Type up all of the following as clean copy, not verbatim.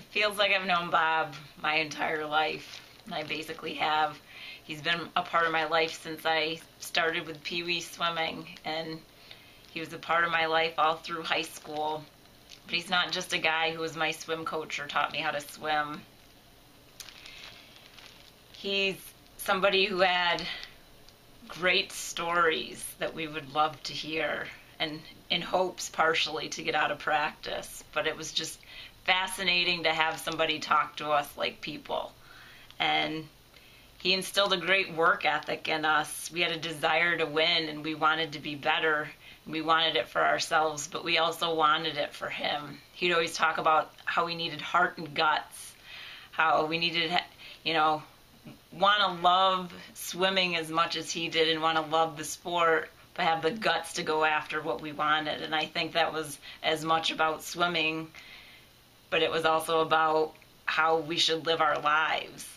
feels like I've known Bob my entire life. And I basically have. He's been a part of my life since I started with Pee Wee swimming, and he was a part of my life all through high school. But he's not just a guy who was my swim coach or taught me how to swim. He's somebody who had great stories that we would love to hear, and in hopes partially to get out of practice. But it was just fascinating to have somebody talk to us like people. And he instilled a great work ethic in us. We had a desire to win, and we wanted to be better. We wanted it for ourselves, but we also wanted it for him. He'd always talk about how we needed heart and guts, how we needed, want to love swimming as much as he did and want to love the sport, but have the guts to go after what we wanted. And I think that was as much about swimming, but it was also about how we should live our lives.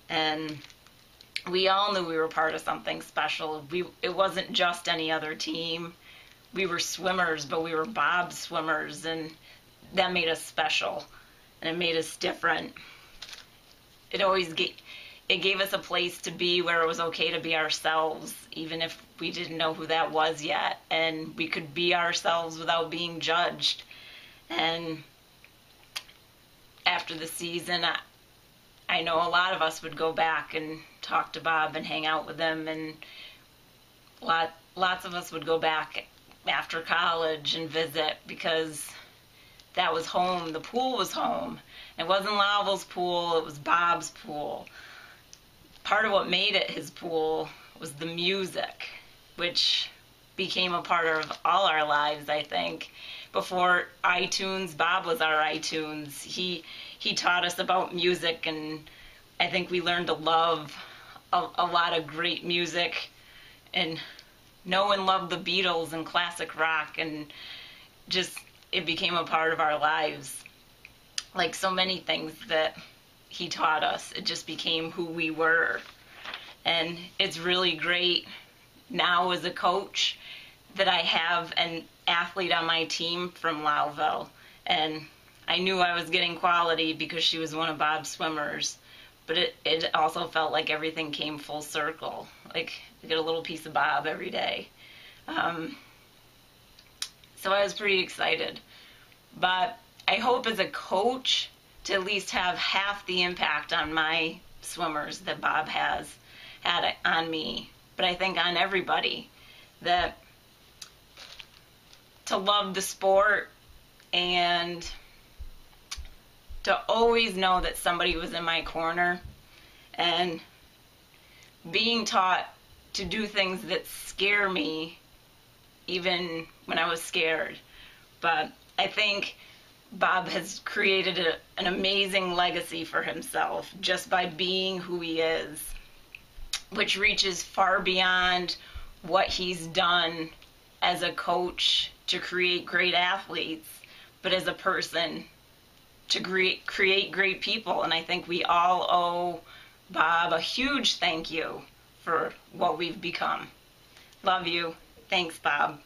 And we all knew we were part of something special. It wasn't just any other team. We were swimmers, but we were Bob swimmers, and that made us special, and it made us different. It gave us a place to be where it was okay to be ourselves, even if we didn't know who that was yet, and we could be ourselves without being judged. And after the season, I know a lot of us would go back and talk to Bob and hang out with him, and lots of us would go back after college and visit, because that was home. The pool was home. It wasn't Laval's pool, it was Bob's pool. Part of what made it his pool was the music, which became a part of all our lives, I think. Before iTunes, Bob was our iTunes. He taught us about music, and I think we learned to love a lot of great music, and know and love the Beatles and classic rock, and just it became a part of our lives. Like so many things that he taught us, it just became who we were. And it's really great now as a coach that I have an athlete on my team from Lowville, and I knew I was getting quality because she was one of Bob's swimmers, but it also felt like everything came full circle. Like I get a little piece of Bob every day. So I was pretty excited. But I hope as a coach to at least have half the impact on my swimmers that Bob has had on me, but I think on everybody, that to love the sport and to always know that somebody was in my corner, and being taught to do things that scare me even when I was scared. But I think Bob has created an amazing legacy for himself just by being who he is, which reaches far beyond what he's done as a coach to create great athletes, but as a person to create great people. And I think we all owe Bob a huge thank you for what we've become. Love you. Thanks, Bob.